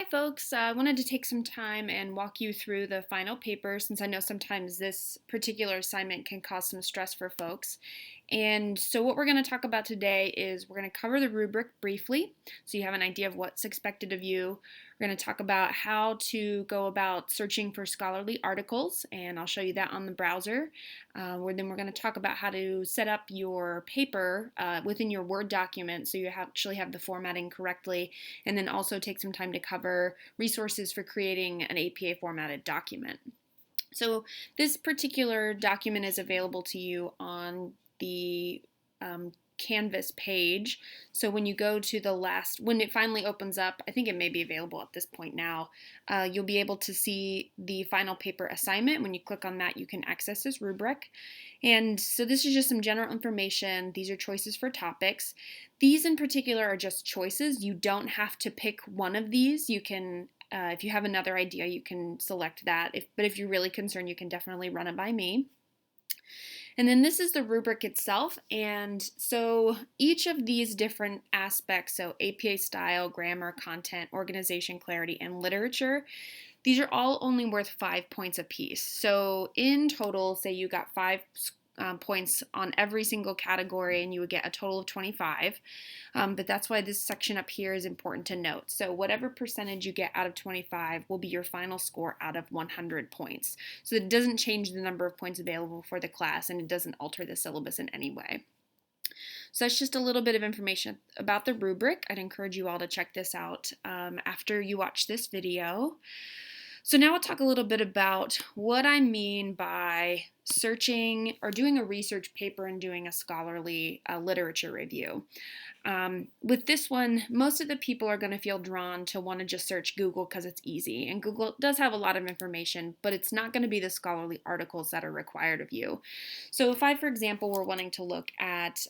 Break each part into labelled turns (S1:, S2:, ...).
S1: Hi folks, I wanted to take some time and walk you through the final paper since I know sometimes this particular assignment can cause some stress for folks. And so what we're going to talk about today is we're going to cover the rubric briefly so you have an idea of what's expected of you. We're going to talk about how to go about searching for scholarly articles, and I'll show you that on the browser. Then we're going to talk about how to set up your paper within your Word document so you actually have the formatting correctly, and then also take some time to cover resources for creating an APA formatted document. So this particular document is available to you on the Canvas page. So when you go to the last, when it finally opens up, I think it may be available at this point now, you'll be able to see the final paper assignment. When you click on that, you can access this rubric. And so this is just some general information. These are choices for topics. These in particular are just choices. You don't have to pick one of these. You can if you have another idea, you can select that. But if you're really concerned, you can definitely run it by me. And then this is the rubric itself. And so each of these different aspects, so APA style, grammar, content, organization, clarity, and literature, these are all only worth 5 points apiece. So in total, say you got 5 points on every single category, and you would get a total of 25. But that's why this section up here is important to note. So whatever percentage you get out of 25 will be your final score out of 100 points. So it doesn't change the number of points available for the class, and it doesn't alter the syllabus in any way. So that's just a little bit of information about the rubric. I'd encourage you all to check this out after you watch this video. So now I'll talk a little bit about what I mean by searching or doing a research paper and doing a scholarly literature review. With this one, most of the people are going to feel drawn to want to just search Google because it's easy. And Google does have a lot of information, but it's not going to be the scholarly articles that are required of you. So if I, for example, were wanting to look at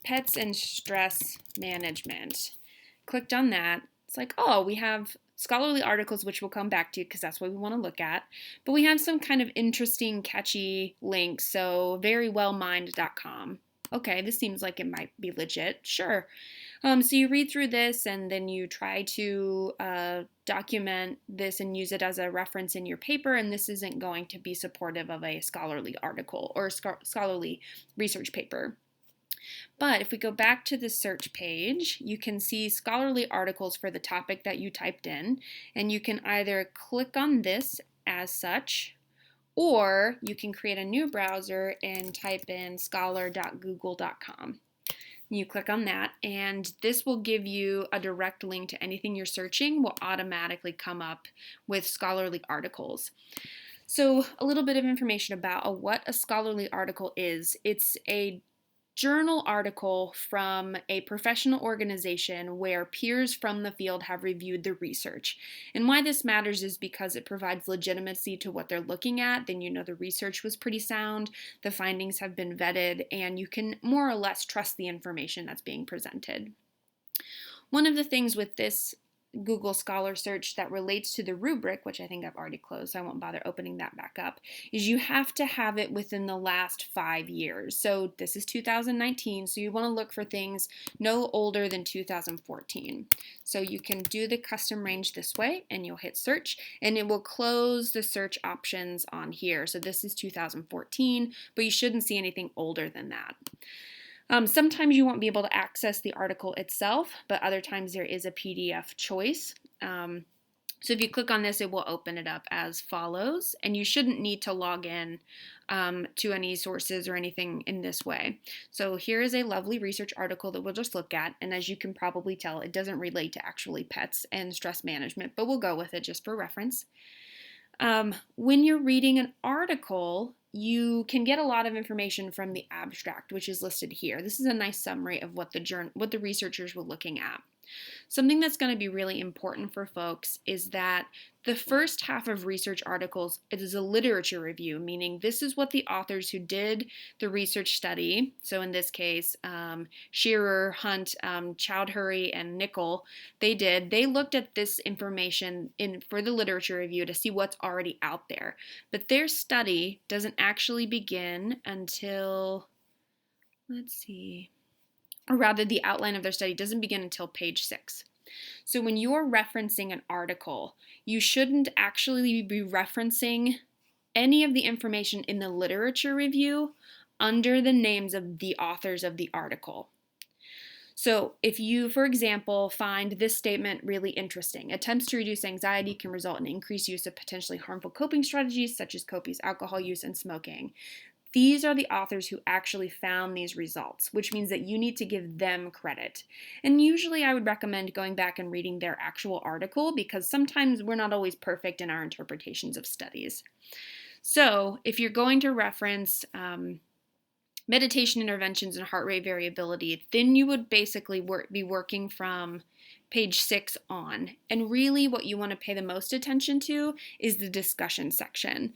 S1: pets and stress management, clicked on that, it's like, oh, we have scholarly articles, which we'll come back to because that's what we want to look at. But we have some kind of interesting, catchy links. So verywellmined.com. Okay, this seems like it might be legit. Sure. So you read through this and then you try to document this and use it as a reference in your paper, and this isn't going to be supportive of a scholarly article or scholarly research paper. But if we go back to the search page, you can see scholarly articles for the topic that you typed in, and you can either click on this as such, or you can create a new browser and type in scholar.google.com. You click on that, and this will give you a direct link to anything you're searching will automatically come up with scholarly articles. So a little bit of information about what a scholarly article is. It's a journal article from a professional organization where peers from the field have reviewed the research. And why this matters is because it provides legitimacy to what they're looking at. Then you know the research was pretty sound, the findings have been vetted, and you can more or less trust the information that's being presented. One of the things with this Google Scholar search that relates to the rubric, which I think I've already closed, so I won't bother opening that back up, is you have to have it within the last 5 years. So this is 2019, so you want to look for things no older than 2014. So you can do the custom range this way, and you'll hit search, and it will close the search options on here. So this is 2014, but you shouldn't see anything older than that. Sometimes you won't be able to access the article itself, but other times there is a PDF choice. So if you click on this, it will open it up as follows, and you shouldn't need to log in to any sources or anything in this way. So here is a lovely research article that we'll just look at, and as you can probably tell, it doesn't relate to actually pets and stress management, but we'll go with it just for reference. When you're reading an article, you can get a lot of information from the abstract, which is listed here. This is a nice summary of what the researchers were looking at. Something that's going to be really important for folks is that the first half of research articles, it is a literature review, meaning this is what the authors who did the research study, so in this case, Shearer, Hunt, Chowdhury, and Nickel, they looked at this information for the literature review to see what's already out there. But their study doesn't actually begin until, let's see, or rather the outline of their study doesn't begin until page 6. So when you're referencing an article, you shouldn't actually be referencing any of the information in the literature review under the names of the authors of the article. So if you, for example, find this statement really interesting, attempts to reduce anxiety can result in increased use of potentially harmful coping strategies such as copious alcohol use and smoking. These are the authors who actually found these results, which means that you need to give them credit. And usually I would recommend going back and reading their actual article because sometimes we're not always perfect in our interpretations of studies. So if you're going to reference meditation interventions and heart rate variability, then you would basically be working from page 6 on. And really what you want to pay the most attention to is the discussion section.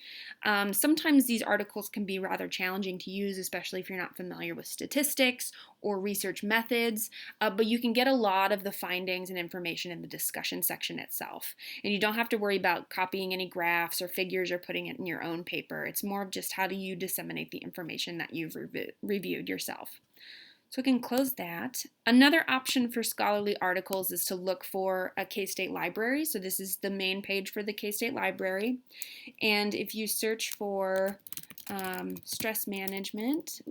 S1: Sometimes these articles can be rather challenging to use, especially if you're not familiar with statistics or research methods, but you can get a lot of the findings and information in the discussion section itself. And you don't have to worry about copying any graphs or figures or putting it in your own paper. It's more of just how do you disseminate the information that you've reviewed yourself. So we can close that. Another option for scholarly articles is to look for a K-State library. So this is the main page for the K-State library. And if you search for stress management,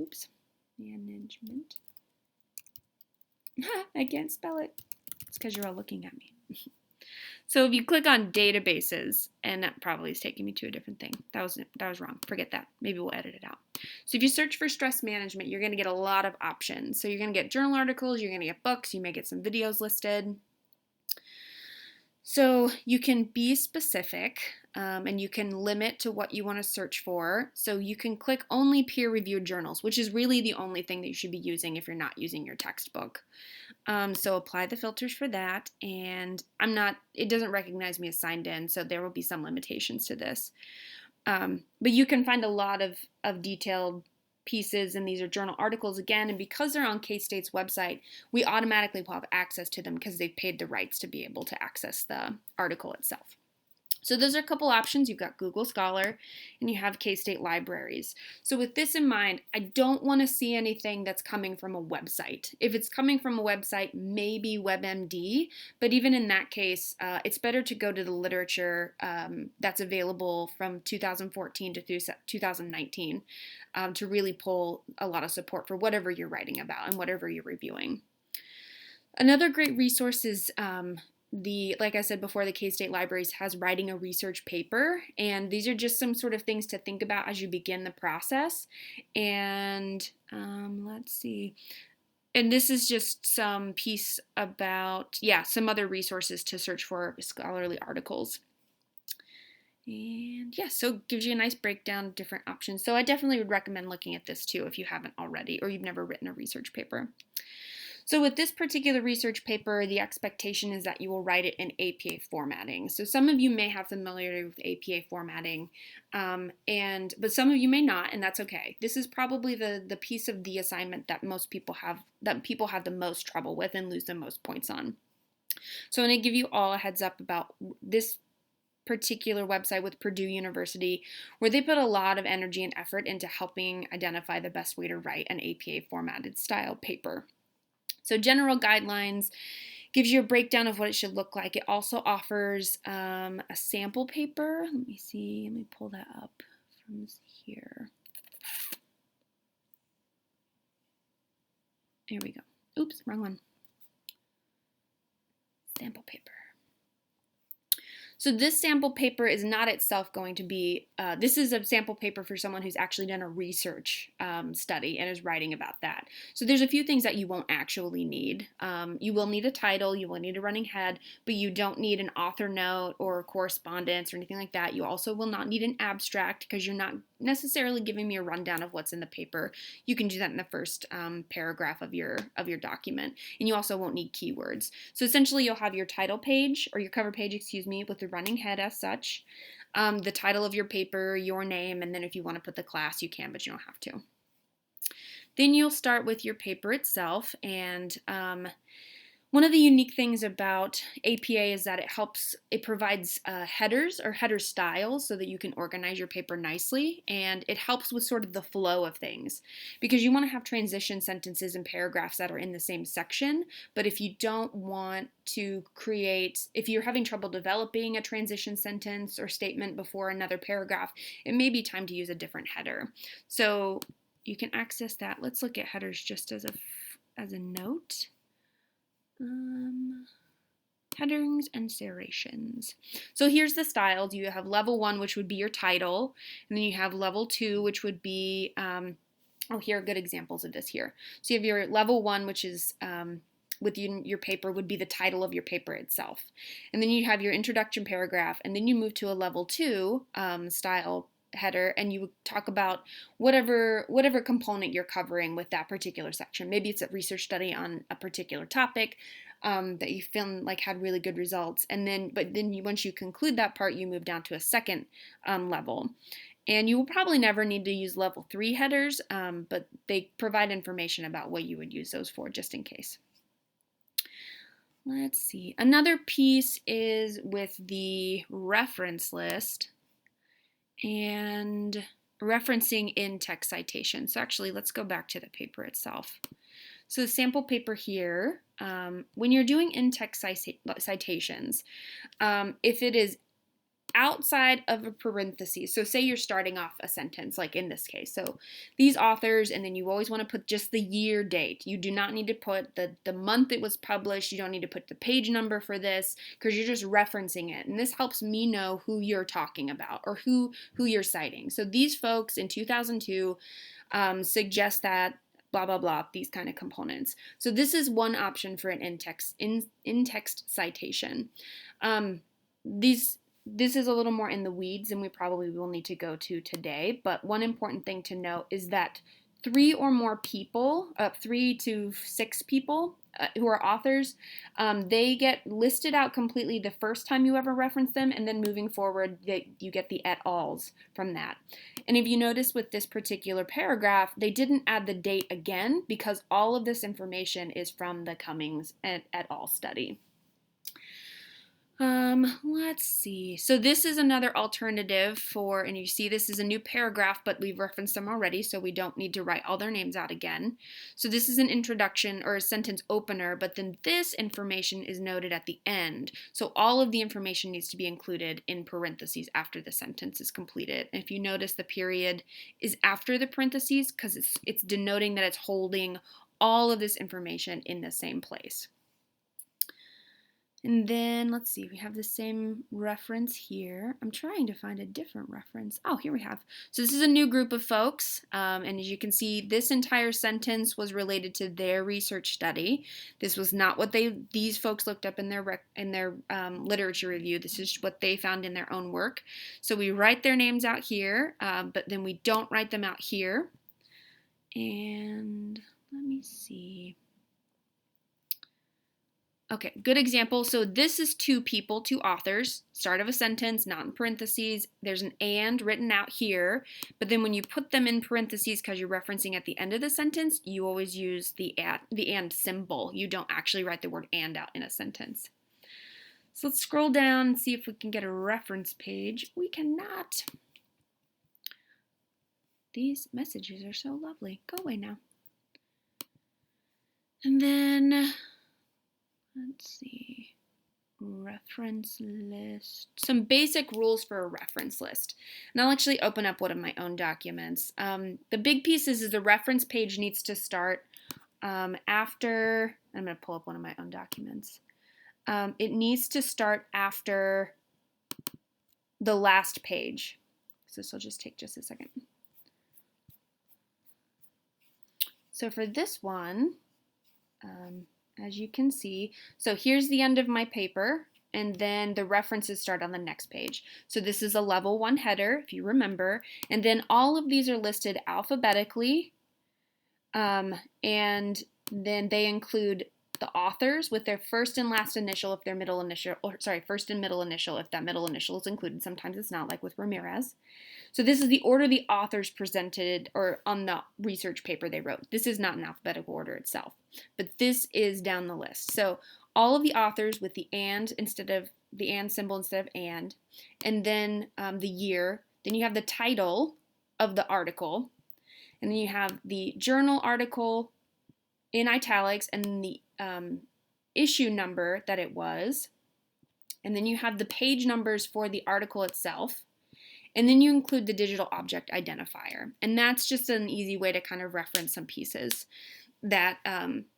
S1: management. I can't spell it. It's because you're all looking at me. So if you click on databases, and that probably is taking me to a different thing. That was wrong. Forget that. Maybe we'll edit it out. So if you search for stress management, you're going to get a lot of options. So you're going to get journal articles, you're going to get books, you may get some videos listed. So you can be specific and you can limit to what you want to search for. So you can click only peer-reviewed journals, which is really the only thing that you should be using if you're not using your textbook. So apply the filters for that, and it doesn't recognize me as signed in, so there will be some limitations to this. But you can find a lot of detailed pieces, and these are journal articles again, and because they're on K-State's website, we automatically will have access to them because they've paid the rights to be able to access the article itself. So those are a couple options. You've got Google Scholar and you have K-State libraries. So with this in mind, I don't want to see anything that's coming from a website. If it's coming from a website, maybe WebMD, but even in that case, it's better to go to the literature that's available from 2014 to 2019 to really pull a lot of support for whatever you're writing about and whatever you're reviewing. Another great resource is like I said before, the K-State Libraries has writing a research paper, and these are just some sort of things to think about as you begin the process. And let's see. And this is just some piece about, some other resources to search for scholarly articles. And so it gives you a nice breakdown of different options. So I definitely would recommend looking at this too if you haven't already or you've never written a research paper. So with this particular research paper, the expectation is that you will write it in APA formatting. So some of you may have familiarity with APA formatting, but some of you may not, and that's okay. This is probably the piece of the assignment that people have the most trouble with and lose the most points on. So I'm going to give you all a heads up about this particular website with Purdue University, where they put a lot of energy and effort into helping identify the best way to write an APA formatted style paper. So general guidelines gives you a breakdown of what it should look like. It also offers a sample paper. Let me pull that up from here. Here we go. Oops, wrong one. Sample paper. So this sample paper is not itself going to be, this is a sample paper for someone who's actually done a research study and is writing about that. So there's a few things that you won't actually need. You will need a title, you will need a running head, but you don't need an author note or correspondence or anything like that. You also will not need an abstract because you're not necessarily giving me a rundown of what's in the paper. You can do that in the first paragraph of your document. And you also won't need keywords. So essentially you'll have your title page, or your cover page, with the running head as such, the title of your paper, your name, and then if you want to put the class, you can, but you don't have to. Then you'll start with your paper itself, and One of the unique things about APA is that it provides headers or header styles so that you can organize your paper nicely, and it helps with sort of the flow of things because you want to have transition sentences and paragraphs that are in the same section. But if you don't want to if you're having trouble developing a transition sentence or statement before another paragraph, it may be time to use a different header. So you can access that. Let's look at headers just as a note. Headings and serrations. So here's the styles. You have level 1, which would be your title, and then you have level 2, which would be, here are good examples of this here. So you have your level 1, which is with your paper would be the title of your paper itself. And then you have your introduction paragraph, and then you move to a level 2 style header, and you talk about whatever component you're covering with that particular section. Maybe it's a research study on a particular topic that you feel like had really good results, and then once you conclude that part, you move down to a second level. And you will probably never need to use level 3 headers, but they provide information about what you would use those for, just in case. Let's see. Another piece is with the reference list and referencing in-text citations. So actually, let's go back to the paper itself. So the sample paper here, when you're doing in-text citations, if it is outside of a parenthesis, so say you're starting off a sentence, like in this case, so these authors, and then you always want to put just the year date. You do not need to put the month it was published. You don't need to put the page number for this because you're just referencing it, and this helps me know who you're talking about or who you're citing. So these folks in 2002 suggest that blah, blah, blah, these kind of components. So this is one option for an in-text citation. This is a little more in the weeds, and we probably will need to go to today, but one important thing to note is that 3 or more people, 3 to 6 people who are authors, they get listed out completely the first time you ever reference them, and then moving forward, you get the et als from that. And if you notice with this particular paragraph, they didn't add the date again because all of this information is from the Cummings et al. Study. Let's see. So this is another alternative for, and you see this is a new paragraph, but we've referenced them already, so we don't need to write all their names out again. So this is an introduction or a sentence opener, but then this information is noted at the end. So all of the information needs to be included in parentheses after the sentence is completed. And if you notice, the period is after the parentheses because it's denoting that it's holding all of this information in the same place. And then, let's see, we have the same reference here. I'm trying to find a different reference. Oh, here we have. So this is a new group of folks, and as you can see, this entire sentence was related to their research study. This was not what these folks looked up in their literature review. This is what they found in their own work. So we write their names out here, but then we don't write them out here. And let me see. Okay, good example. So this is 2 people, 2 authors, start of a sentence, not in parentheses. There's an and written out here, but then when you put them in parentheses because you're referencing at the end of the sentence, you always use the and symbol. You don't actually write the word and out in a sentence. So let's scroll down and see if we can get a reference page. We cannot. These messages are so lovely. Go away now. And then let's see, reference list. Some basic rules for a reference list. And I'll actually open up one of my own documents. The big piece is the reference page needs to start after, I'm going to pull up one of my own documents. It needs to start after the last page. So this will just take just a second. So for this one, as you can see, so here's the end of my paper, and then the references start on the next page. So this is a level 1 header, if you remember, and then all of these are listed alphabetically, and then they include the authors with their first and last initial if their middle initial, or sorry, first and middle initial if that middle initial is included. Sometimes it's not, like with Ramirez. So this is the order the authors presented or on the research paper they wrote. This is not in alphabetical order itself, but this is down the list. So all of the authors with the and instead of the and symbol instead of and then the year. Then you have the title of the article, and then you have the journal article in italics and the issue number that it was, and then you have the page numbers for the article itself, and then you include the digital object identifier. And that's just an easy way to kind of reference some pieces that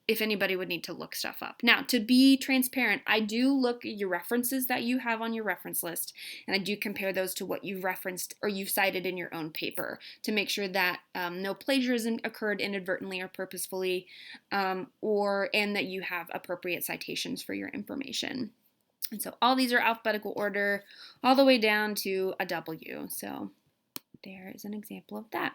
S1: if anybody would need to look stuff up. Now, to be transparent, I do look at your references that you have on your reference list, and I do compare those to what you've referenced or you've cited in your own paper to make sure that no plagiarism occurred inadvertently or purposefully, and that you have appropriate citations for your information. And so all these are alphabetical order all the way down to a W. So there is an example of that.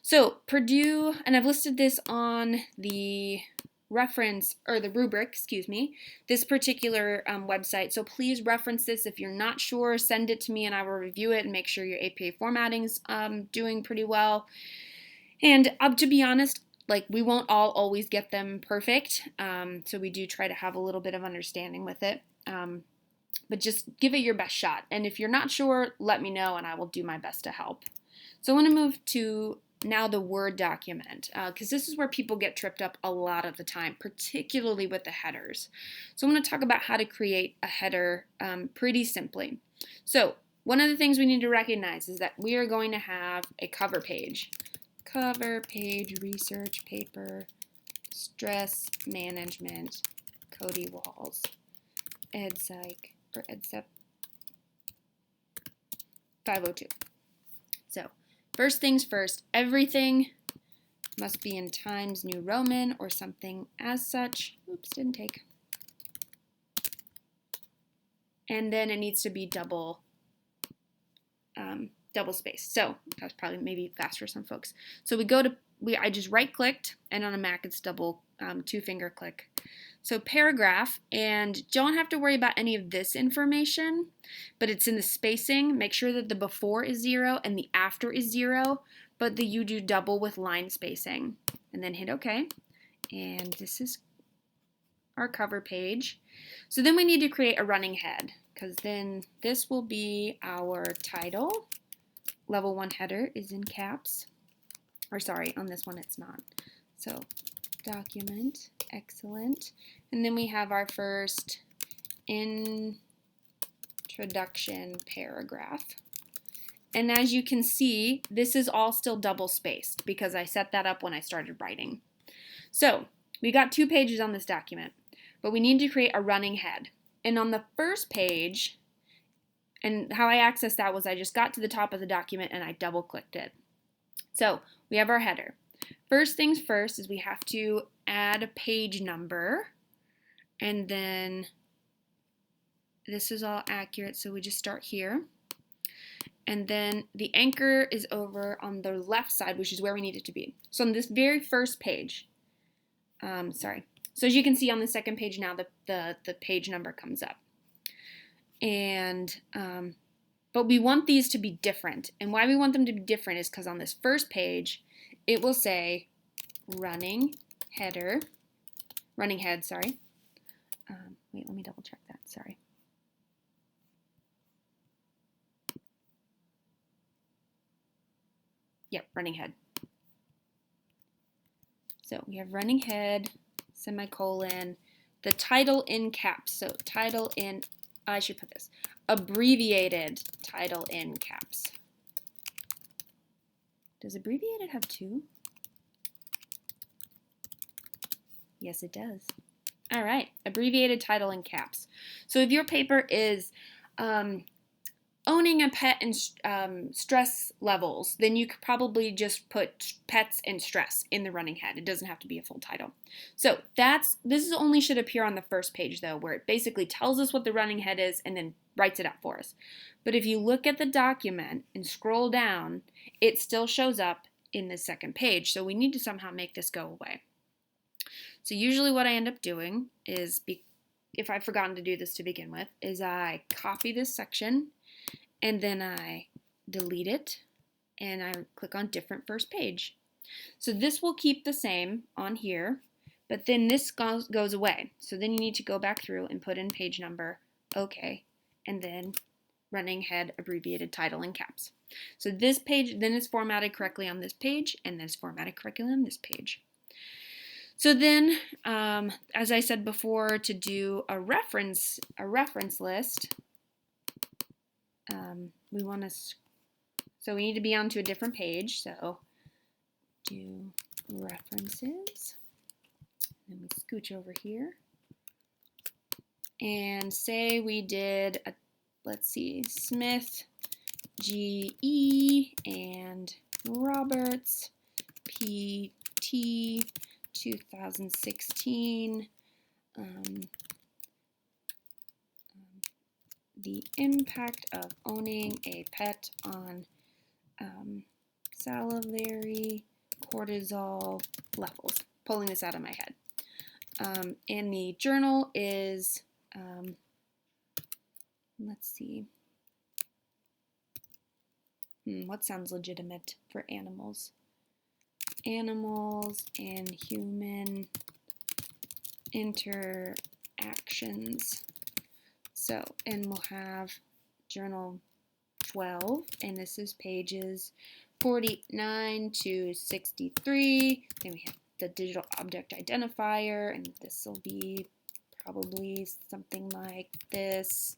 S1: So Purdue, and I've listed this on the reference, or the rubric, excuse me, this particular website. So please reference this. If you're not sure, send it to me and I will review it and make sure your APA formatting's doing pretty well. And to be honest, like, we won't all always get them perfect. So we do try to have a little bit of understanding with it. But just give it your best shot. And if you're not sure, let me know and I will do my best to help. So I want to move to now the Word document, because this is where people get tripped up a lot of the time, particularly with the headers. So I'm going to talk about how to create a header pretty simply. So one of the things we need to recognize is that we are going to have a cover page. Cover page, research paper, stress management, Cody Walls, EdPsych, or EdCep 502. So first things first, everything must be in Times New Roman or something as such. Oops, didn't take. And then it needs to be double spaced. So that's probably maybe fast for some folks. So I just right clicked, and on a Mac it's double 2-finger click. So paragraph, and don't have to worry about any of this information, but it's in the spacing. Make sure that the before is 0 and the after is 0, but that you do double with line spacing. And then hit OK. And this is our cover page. So then we need to create a running head, because then this will be our title. Level 1 header is in caps. Or sorry, on this one it's not. So document, excellent. And then we have our first introduction paragraph. And as you can see, this is all still double spaced because I set that up when I started writing. So we got 2 pages on this document, but we need to create a running head. And on the first page, and how I accessed that was I just got to the top of the document and I double clicked it. So we have our header. First things first is we have to add a page number, and then this is all accurate, so we just start here. And then the anchor is over on the left side, which is where we need it to be. So on this very first page, so as you can see on the second page now, the page number comes up. And but we want these to be different. And why we want them to be different is because on this first page, it will say running head, sorry. Wait, let me double check that, sorry. Yep, running head. So we have running head, semicolon, the title in caps. So title in, I should put this, abbreviated title in caps. Does abbreviated have 2? Yes, it does. All right, abbreviated title in caps. So if your paper is owning a pet and stress levels, then you could probably just put pets and stress in the running head. It doesn't have to be a full title. So this only should appear on the first page though, where it basically tells us what the running head is and then writes it out for us. But if you look at the document and scroll down, it still shows up in the second page. So we need to somehow make this go away. So usually what I end up doing is, if I've forgotten to do this to begin with, is I copy this section and then I delete it and I click on different first page. So this will keep the same on here, But then this goes away. So then you need to go back through and put in page number, okay, and then running head abbreviated title in caps. So this page then is formatted correctly on this page, and then it's formatted correctly on this page. So then, as I said before, to do a reference list, we need to be onto a different page. So do references. Then we scooch over here and say we did Smith, GE, and Roberts, PT, 2016. The impact of owning a pet on salivary cortisol levels. Pulling this out of my head. And the journal is, let's see, what sounds legitimate for animals? Animals and human interactions. So, and we'll have journal 12, and this is pages 49 to 63. Then we have the digital object identifier, and this will be probably something like this.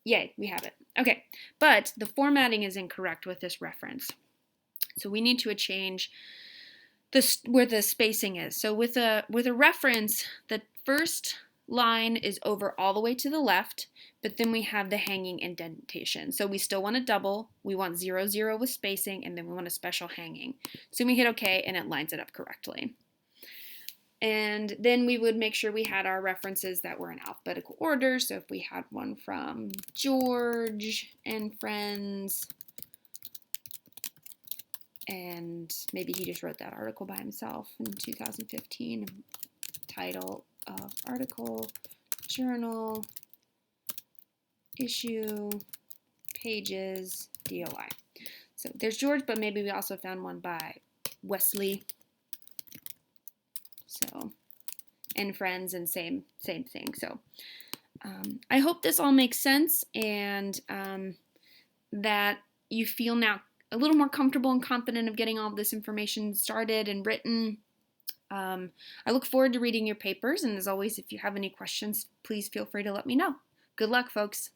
S1: Yay, we have it. Okay, but the formatting is incorrect with this reference. So we need to change where the spacing is. So with a reference, the first line is over all the way to the left, but then we have the hanging indentation. So we still want a double, we want 0, 0 with spacing, and then we want a special hanging. So we hit OK, and it lines it up correctly. And then we would make sure we had our references that were in alphabetical order. So if we had one from George and Friends, and maybe he just wrote that article by himself in 2015, title of article, journal, issue, pages, DOI. So there's George, but maybe we also found one by Wesley. So, and Friends, and same thing. So I hope this all makes sense, and that you feel now a little more comfortable and confident of getting all this information started and written. I look forward to reading your papers, and as always, if you have any questions, please feel free to let me know. Good luck, folks.